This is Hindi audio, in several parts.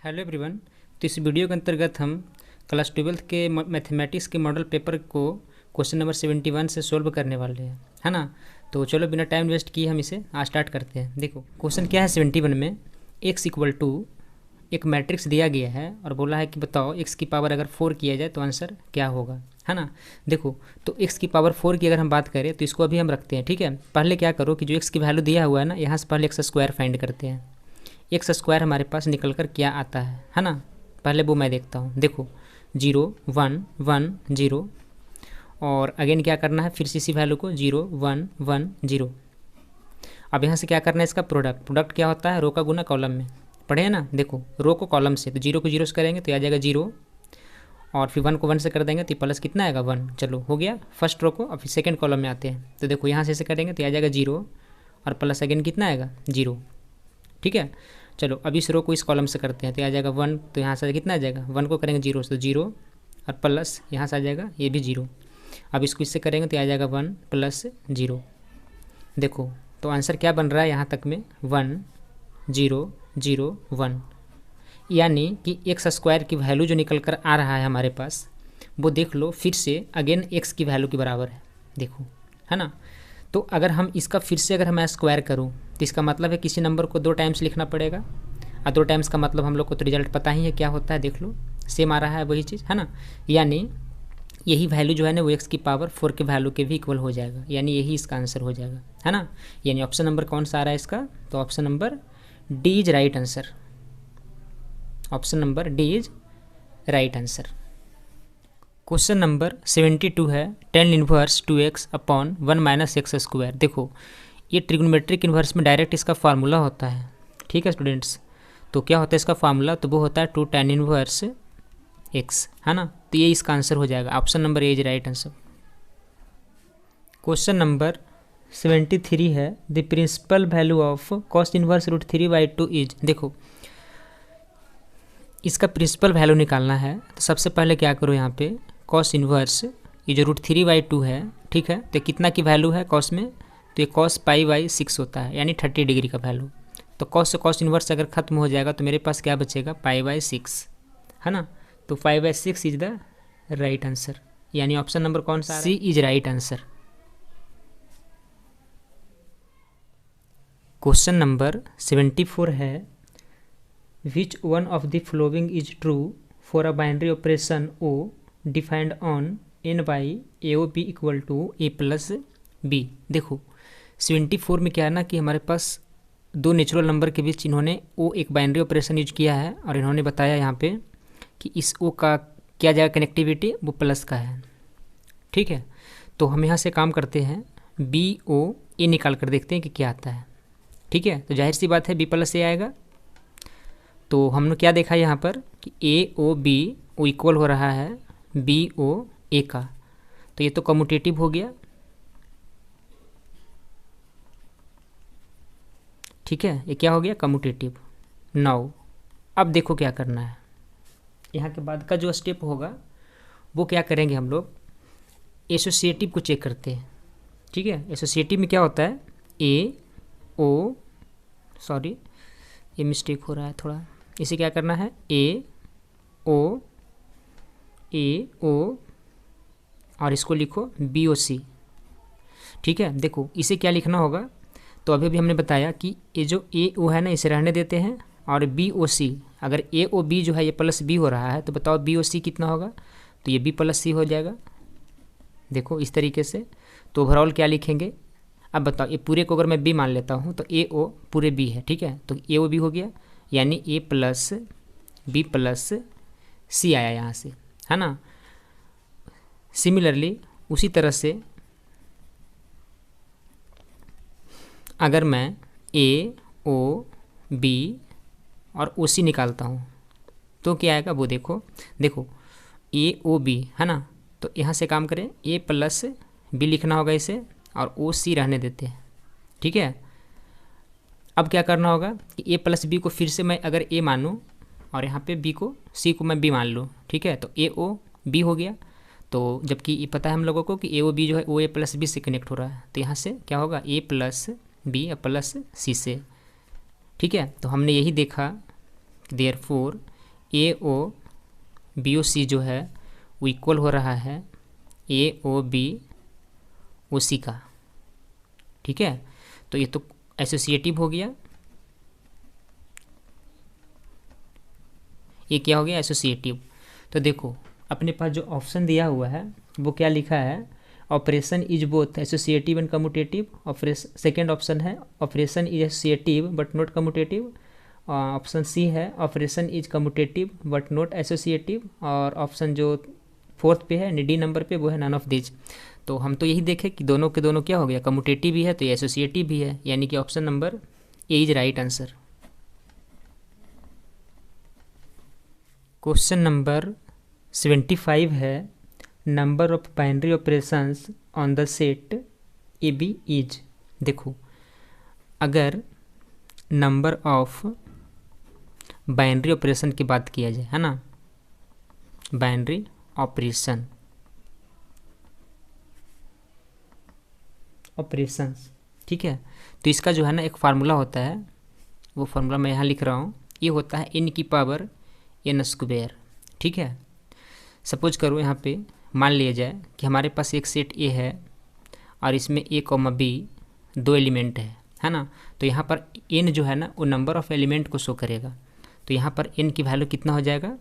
Hello everyone. तो इस वीडियो के अंतर्गत हम क्लास 12th के मैथमेटिक्स के मॉडल पेपर को क्वेश्चन नंबर 71 से सोल्व करने वाले हैं, है ना। तो चलो बिना टाइम वेस्ट किए हम इसे आज स्टार्ट करते हैं। देखो क्वेश्चन क्या है 71 में, x इक्वल टू एक मैट्रिक्स दिया गया है और बोला है कि बताओ x की पावर अगर 4 किया जाए तो आंसर क्या होगा, है ना। देखो तो x की पावर 4 की अगर हम बात करें तो इसको अभी हम रखते हैं, ठीक है। पहले क्या करो कि जो x की वैल्यू दिया हुआ है ना, यहाँ से पहले एक्स स्क्वायर फाइंड करते हैं। एक्स स्क्वायर हमारे पास निकल कर क्या आता है ना। पहले वो मैं देखता हूँ। देखो 0 1 1 0 और अगेन क्या करना है, फिर से इसी वैल्यू को 0 1 1 0। अब यहाँ से क्या करना है, इसका प्रोडक्ट क्या होता है, रो का गुना कॉलम में, पढ़े हैं ना। देखो रो को कॉलम से, तो 0 को 0 से करेंगे तो आ जाएगा 0 और फिर 1 को 1 से कर देंगे तो प्लस कितना आएगा 1। चलो हो गया फर्स्ट रो को। अब फिर सेकेंड कॉलम में आते हैं तो देखो यहाँ से ऐसे करेंगे तो आ जाएगा 0 और प्लस अगेन कितना आएगा 0, ठीक है। चलो अब इस रो को इस कॉलम से करते हैं तो आ जाएगा 1, तो यहाँ से कितना आ जाएगा 1 को करेंगे 0 तो 0 और प्लस यहाँ से आ जाएगा ये भी 0। अब इसको इससे करेंगे तो आ जाएगा 1 प्लस 0। देखो तो आंसर क्या बन रहा है यहाँ तक में 1 0 0 1, यानी कि एक्स स्क्वायर की वैल्यू जो निकल कर आ रहा है हमारे पास, वो देख लो फिर से अगेन एक्स की वैल्यू के बराबर है, देखो, है ना। तो अगर हम इसका फिर से अगर मैं स्क्वायर करूँ तो इसका मतलब है किसी नंबर को 2 टाइम्स लिखना पड़ेगा और 2 टाइम्स का मतलब हम लोग को तो रिजल्ट पता ही है क्या होता है, देख लो सेम आ रहा है वही चीज़, है ना। यानी यही वैल्यू जो है ना वो एक्स की पावर 4 के वैल्यू के भी इक्वल हो जाएगा, यानी यही इसका आंसर हो जाएगा, है ना। यानी ऑप्शन नंबर कौन सा आ रहा है इसका, तो option number D is right answer. Option number D is right answer. Question number 72 है tan inverse 2x upon 1 minus x square. देखो ये ट्रिग्नोमेट्रिक इन्वर्स में डायरेक्ट इसका फार्मूला होता है, ठीक है स्टूडेंट्स। तो क्या होता है इसका फार्मूला, तो वो होता है 2 tan इनवर्स x, है ना। तो ये इसका आंसर हो जाएगा, option number A is right answer. Question number 73 है the principal value of cos inverse √3/2 is. देखो इसका प्रिंसिपल वैल्यू निकालना है तो सबसे पहले क्या करो, यहाँ पे कॉस इनवर्स ये जो √3/2 है, ठीक है। तो कितना की वैल्यू है कॉस में, तो ये कॉस π/6 होता है, यानी 30 डिग्री का वैल्यू। तो कॉस से कॉस इनवर्स अगर खत्म हो जाएगा तो मेरे पास क्या बचेगा π/6, है ना। तो π/6 इज द राइट आंसर, यानी ऑप्शन नंबर कौन सा, C is right answer. Question number 74 है which one of the following is true for a binary operation O defined on n by AOB equal to A plus B। देखो 74 में क्या है ना कि हमारे पास दो नेचुरल नंबर के बीच इन्होंने O एक बाइनरी ऑपरेशन यूज किया है और इन्होंने बताया यहाँ पे कि इस O का क्या जाएगा कनेक्टिविटी, वो प्लस का है, ठीक है। तो हम यहाँ से काम करते हैं BOA निकाल कर देखते हैं कि क्या आता है, ठीक है। तो जाहिर सी बात है B प्लस A आएगा। तो हमने क्या देखा यहाँ पर कि AOB वो इक्वल हो रहा है BOA का, तो ये तो कम्यूटेटिव हो गया, ठीक है। ये क्या हो गया कम्यूटेटिव। नाउ अब देखो क्या करना है, यहाँ के बाद का जो स्टेप होगा वो क्या करेंगे, हम लोग एसोसिएटिव को चेक करते हैं, ठीक है। एसोसिएटिव में क्या होता है सॉरी ये मिस्टेक हो रहा है थोड़ा, इसे क्या करना है AO और इसको लिखो BOC, ठीक है। देखो इसे क्या लिखना होगा, तो अभी भी हमने बताया कि ये जो AO है ना इसे रहने देते हैं और BOC, अगर AOB जो है ये प्लस B हो रहा है तो बताओ BOC कितना होगा, तो ये B प्लस C हो जाएगा। देखो इस तरीके से। तो ओवरऑल क्या लिखेंगे, अब बताओ ये पूरे को अगर मैं B मान लेता हूँ तो AO पूरे B है, ठीक है। तो AOB हो गया, यानी A plus B plus C आया यहाँ से, है ना। सिमिलरली उसी तरह से अगर मैं AOB और OC निकालता हूँ तो क्या आएगा वो देखो AOB, है ना। तो यहाँ से काम करें A प्लस B लिखना होगा इसे और OC रहने देते हैं, ठीक है। अब क्या करना होगा कि A प्लस B को फिर से मैं अगर A मानूँ और यहाँ पे B को C को मैं B मान लूँ, ठीक है। तो AOB हो गया। तो जबकि ये पता है हम लोगों को कि AOB जो है OA प्लस B से कनेक्ट हो रहा है, तो यहाँ से क्या होगा A plus B plus C से, ठीक है। तो हमने यही देखा देयरफॉर ए ओ बी ओ सी जो है वो इक्वल हो रहा है ए ओ बी ओ सी का। ठीक है, तो ये तो एसोसिएटिव हो गया, ये क्या हो गया एसोसिएटिव। तो देखो अपने पास जो ऑप्शन दिया हुआ है वो क्या लिखा है, operation is both associative and commutative. Operation second option है operation is associative but not commutative. Option C है operation is commutative but not associative. और ऑप्शन जो फोर्थ पे है डी नंबर पे वो है नन ऑफ दिस। तो हम तो यही देखें कि दोनों के दोनों क्या हो गया, कम्यूटेटिव भी है तो ये एसोसिएटिव भी है, यानी कि option number A is right answer. Question number 75 है number of binary operations on the set A B is. देखो अगर नंबर ऑफ बाइनरी ऑपरेशन की बात किया जाए, है ना, बाइनरी ऑपरेशंस, ठीक है, तो इसका जो है ना एक फार्मूला होता है, वो फार्मूला मैं यहाँ लिख रहा हूँ, ये होता है n की पावर n स्क्वायर। ठीक है, सपोज करो यहाँ पे मान लिया जाए कि हमारे पास एक सेट ए है और इसमें ए कॉमा बी दो एलिमेंट है ना, तो यहाँ पर n जो है ना वो नंबर ऑफ़ एलिमेंट को शो करेगा, तो यहाँ पर n की वैल्यू कितना हो जाएगा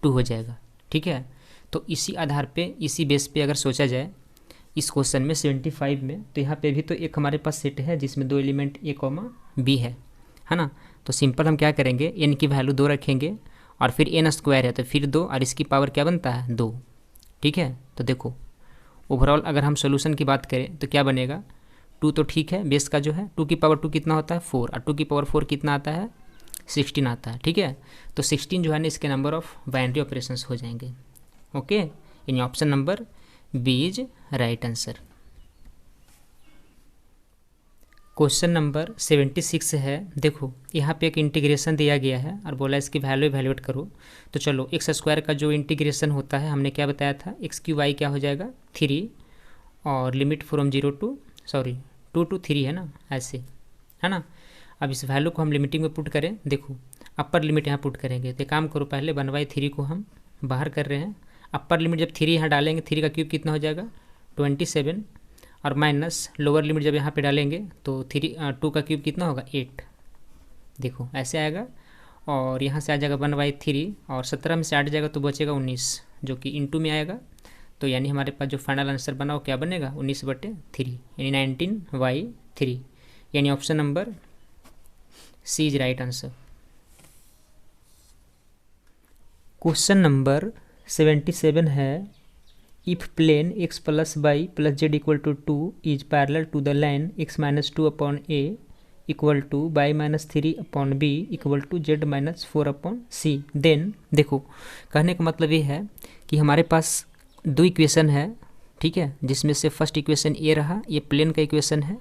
2 हो जाएगा। ठीक है, तो इसी आधार पे इसी बेस पे अगर सोचा जाए इस क्वेश्चन में 75 में, तो यहाँ पे भी तो एक हमारे पास सेट है जिसमें दो एलिमेंट ए कॉमा बी है ना, तो सिंपल हम क्या करेंगे n की वैल्यू 2 रखेंगे और फिर n स्क्वायर है तो फिर 2 और इसकी पावर क्या बनता है 2। ठीक है, तो देखो ओवरऑल अगर हम सोल्यूशन की बात करें तो क्या बनेगा 2 तो ठीक है, बेस का जो है 2 की पावर 2 कितना होता है 4 और 2 की पावर 4 कितना आता है 16 आता है। ठीक है, तो 16 जो है ना इसके नंबर ऑफ बाइनरी ऑपरेशंस हो जाएंगे। ओके, यानी option number B is right answer. Question number 76 है, देखो यहाँ पे एक इंटीग्रेशन दिया गया है और बोला इसकी वैल्यू इवैल्यूएट करो। तो चलो एक्स स्क्वायर का जो इंटीग्रेशन होता है हमने क्या बताया था, एक्स क्यू वाई क्या हो जाएगा 3 और लिमिट फ्रॉम 2 to 3 है ना, ऐसे है ना। अब इस वैल्यू को हम लिमिटिंग में पुट करें, देखो अपर लिमिट यहाँ पुट करेंगे, तो काम करो पहले 1/3 को हम बाहर कर रहे हैं, अपर लिमिट जब 3 यहाँ डालेंगे 3 का क्यूब कितना हो जाएगा 27 और माइनस लोअर लिमिट जब यहाँ पे डालेंगे तो 2 का क्यूब कितना होगा 8, देखो ऐसे आएगा और यहाँ से आ जाएगा 1/3 और 17 में से 8 जाएगा तो बचेगा 19 जो कि इंटू में आएगा, तो यानी हमारे पास जो फाइनल आंसर बना वो क्या बनेगा 19/3 यानी 19/3, यानी option number C is right answer. Question number 77 है if plane x plus y plus z equal to 2 is parallel to the line x minus 2 upon a equal to y minus 3 upon b equal to z minus 4 upon c, then देखो कहने का मतलब ये है कि हमारे पास दो इक्वेशन है, ठीक है, जिसमें से फर्स्ट इक्वेशन ये रहा, ये प्लेन का इक्वेशन है,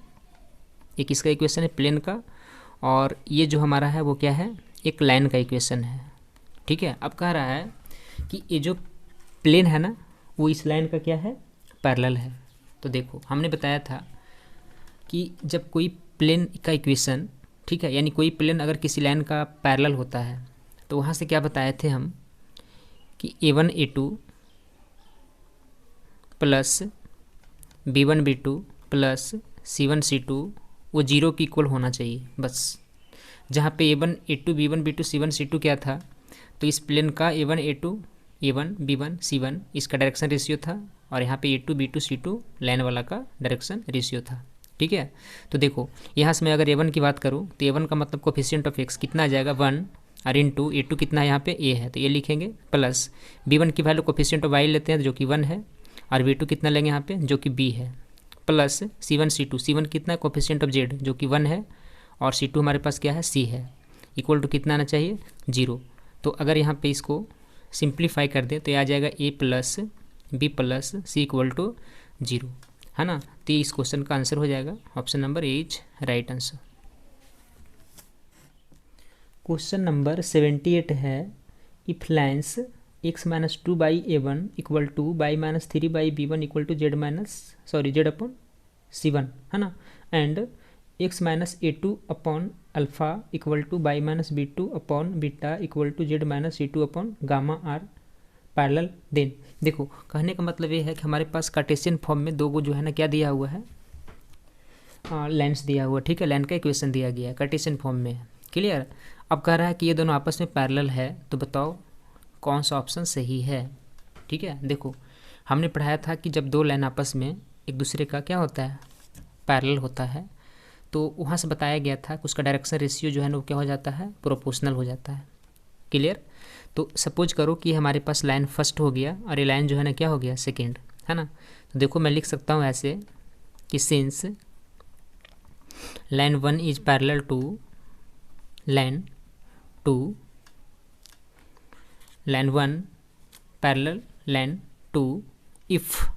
एक इसका इक्वेशन है प्लेन का, और ये जो हमारा है वो क्या है एक लाइन का इक्वेशन है। ठीक है, अब कह रहा है कि ये जो प्लेन है ना वो इस लाइन का क्या है पैरेलल है। तो देखो हमने बताया था कि जब कोई प्लेन का इक्वेशन, ठीक है, यानी कोई प्लेन अगर किसी लाइन का पैरेलल होता है तो वहाँ से क्या बताए थे हम कि a1 a2 plus b1 b2 plus c1 c2 वो 0 की इक्वल होना चाहिए बस। जहाँ पे a1 a2 b1 b2 c1 c2 क्या था, तो इस प्लेन का a1 a2 a1 b1 c1 इसका डायरेक्शन रेशियो था और यहाँ पे a2 b2 c2 लाइन वाला का डायरेक्शन रेशियो था। ठीक है, तो देखो यहाँ से मैं अगर a1 की बात करूँ तो a1 का मतलब कोफिशिएंट ऑफ x कितना आ जाएगा 1 और इंटू a2 कितना है यहाँ पे a है तो ये लिखेंगे प्लस b1 की वैल्यू कोफिशिएंट ऑफ y लेते हैं जो कि 1 है और b2 कितना लेंगे यहाँ पे जो कि b है, प्लस c1 c2 कितना है कोफिशिएंट ऑफ z जो कि 1 है और c2 हमारे पास क्या है c है, इक्वल टू कितना आना चाहिए 0। तो अगर यहाँ पे इसको सिंप्लीफाई कर दे तो ये आ जाएगा a plus b plus c equal to 0, है ना। तो इस क्वेश्चन का आंसर हो जाएगा option number A is right answer. Question number 78 है if lines x minus 2/a1 equal to y minus 3/b1 equal to z upon c1, है ना, and x minus a two upon alpha equal to y minus b two upon beta equal to z minus c two upon gamma are parallel then. देखो कहने का मतलब ये है कि हमारे पास कार्टेशियन फॉर्म में दो को जो है ना क्या दिया हुआ है, लाइन्स दिया हुआ, ठीक है, लाइन का इक्वेशन दिया गया है, कार्टेशियन फॉर्म में है। क्लियर। अब कह रहा है कि ये दोनों आपस में पैरेलल है, तो बताओ कौन सा ऑप्शन सही है। ठीक है, देखो हमने पढ़ाया था कि जब दो लाइन आपस में एक दूसरे का क्या होता है, पैरेलल होता है, तो वहाँ से बताया गया था कि उसका डायरेक्शन रेशियो जो है ना वो क्या हो जाता है, प्रोपोर्शनल हो जाता है। क्लियर। तो सपोज करो कि हमारे पास लाइन फर्स्ट हो गया और ये लाइन जो है ना क्या हो गया, सेकेंड, है ना। तो देखो मैं लिख सकता हूँ ऐसे कि since line one is parallel to line two, line one parallel line two if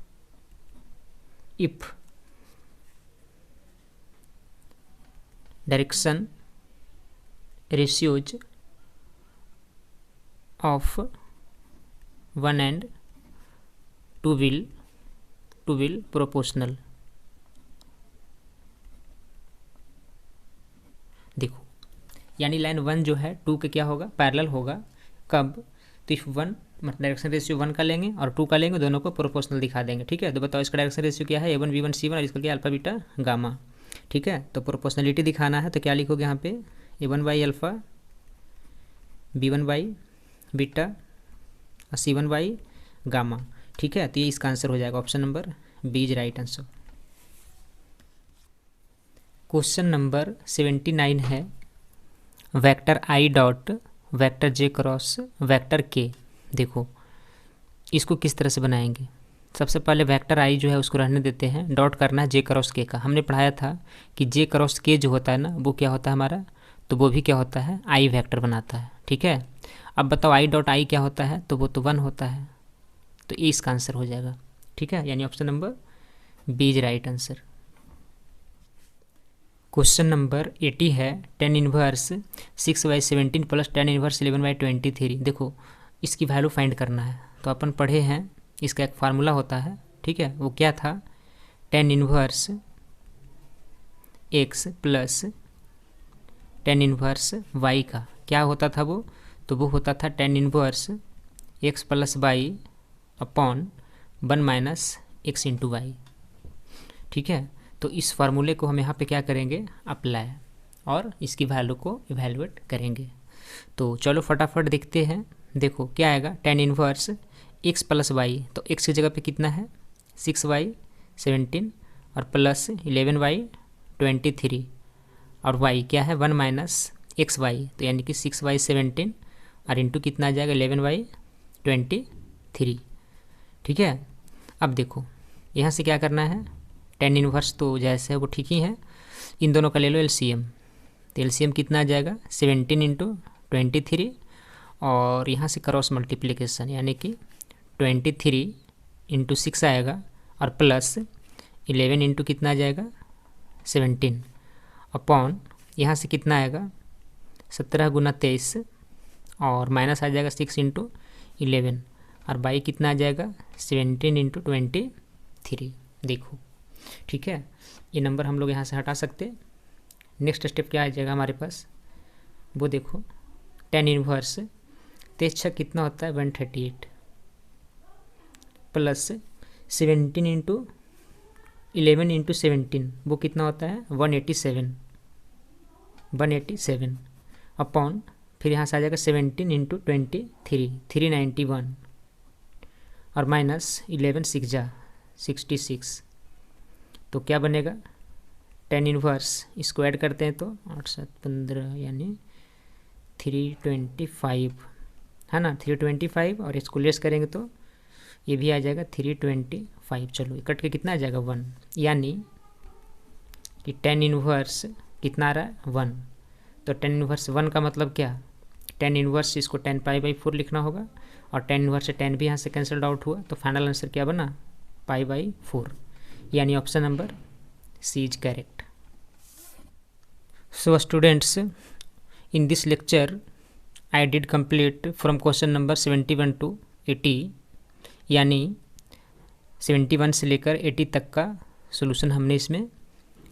direction ratios of one and two will proportional. देखो यानी लाइन वन जो है टू के क्या होगा, पैरेलल होगा। कब, तो इफ वन मतलब डायरेक्शन रेशियो वन का लेंगे और टू का लेंगे, दोनों को प्रोपोर्शनल दिखा देंगे। ठीक है, तो बताओ इसका डायरेक्शन रेशियो क्या है, ए वन बी वन सी वन और इसका क्या अल्फा बीटा गामा। ठीक है, तो प्रोपोर्शनलिटी दिखाना है तो क्या लिखोगे यहाँ पे, A one by alpha, B one by beta और सी वन बाई गामा। ठीक है, तो ये इसका आंसर हो जाएगा, option number B is right answer. Question number 79 है vector i dot vector j cross vector k. देखो इसको किस तरह से बनाएंगे। सबसे पहले वेक्टर आई जो है उसको रहने देते हैं, डॉट करना है जे क्रॉस के का। हमने पढ़ाया था कि जे क्रॉस के जो होता है ना वो क्या होता है हमारा, तो वो भी क्या होता है, आई वेक्टर बनाता है। ठीक है, अब बताओ आई डॉट आई क्या होता है, तो वो तो वन होता है, तो ये इसका आंसर हो जाएगा। ठीक है, यानी option number B is right answer. Question number 80 है tan inverse 6/17 plus tan inverse 11/23। देखो इसकी वैल्यू फाइंड करना है, तो अपन पढ़े हैं इसका एक फार्मूला होता है। ठीक है, वो क्या था, tan inverse x plus tan inverse y का क्या होता था वो, तो वो होता था tan inverse x plus y upon one minus x into y. ठीक है, तो इस फार्मूले को हम यहाँ पे क्या करेंगे, अप्लाई, और इसकी वैल्यू को इवैल्यूएट करेंगे। तो चलो फटाफट देखते हैं। देखो क्या आएगा, tan inverse x plus y, तो एक्स की जगह पे कितना है 6/17 और प्लस 11/23 और वाई क्या है 1 माइनस एक्स वाई, तो यानी कि 6/17 और इंटू कितना आ जाएगा 11/23। ठीक है, अब देखो यहाँ से क्या करना है, टेन इनवर्स तो जैसे है वो ठीक ही है, इन दोनों का ले लो एलसीएम, तो एलसीएम कितना आ जाएगा 17 इंटू 23 और यहाँ से क्रॉस मल्टीप्लिकेशन यानी कि 23 इंटू 6 आएगा और प्लस 11 इंटू कितना आ जाएगा 17 अपॉन यहाँ से कितना आएगा 17 गुना 23 और माइनस आ जाएगा 6 इंटू 11 और बाई कितना आ जाएगा 17 इंटू 23। देखो ठीक है, ये नंबर हम लोग यहाँ से हटा सकते। नेक्स्ट स्टेप क्या आ जाएगा हमारे पास, वो देखो टेन इनवर्स 23 कितना होता है 138 प्लस 17 इंटू 11 इंटू 17 वो कितना होता है 187 अपॉन फिर यहाँ से आ जाएगा 17 इंटू 23 391 और माइनस 11 6 जा 66, तो क्या बनेगा टेन इनवर्स, इसको ऐड करते हैं तो 8 7 15 यानी 325 है ना, 325 और इसको लेस करेंगे तो ये भी आ जाएगा 325। चलो कट के कितना आ जाएगा 1, यानी कि टेन इनवर्स कितना आ रहा है 1, तो टेन इनवर्स 1 का मतलब क्या, टेन इनवर्स इसको 10π/4 लिखना होगा और टेन इनवर्स से 10 भी यहाँ से कैंसल्ड आउट हुआ, तो फाइनल आंसर क्या बना π/4, यानी option number C is correct. So students, in this lecture I did complete from question number 71 to 80, यानी 71 से लेकर 80 तक का सोल्यूशन हमने इसमें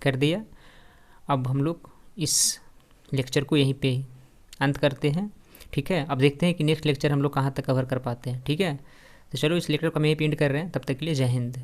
कर दिया। अब हम लोग इस लेक्चर को यहीं पे अंत करते हैं, ठीक है। अब देखते हैं कि नेक्स्ट लेक्चर हम लोग कहाँ तक कवर कर पाते हैं, ठीक है। तो चलो इस लेक्चर को हम यहीं पे एंड कर रहे हैं, तब तक के लिए जय हिंद।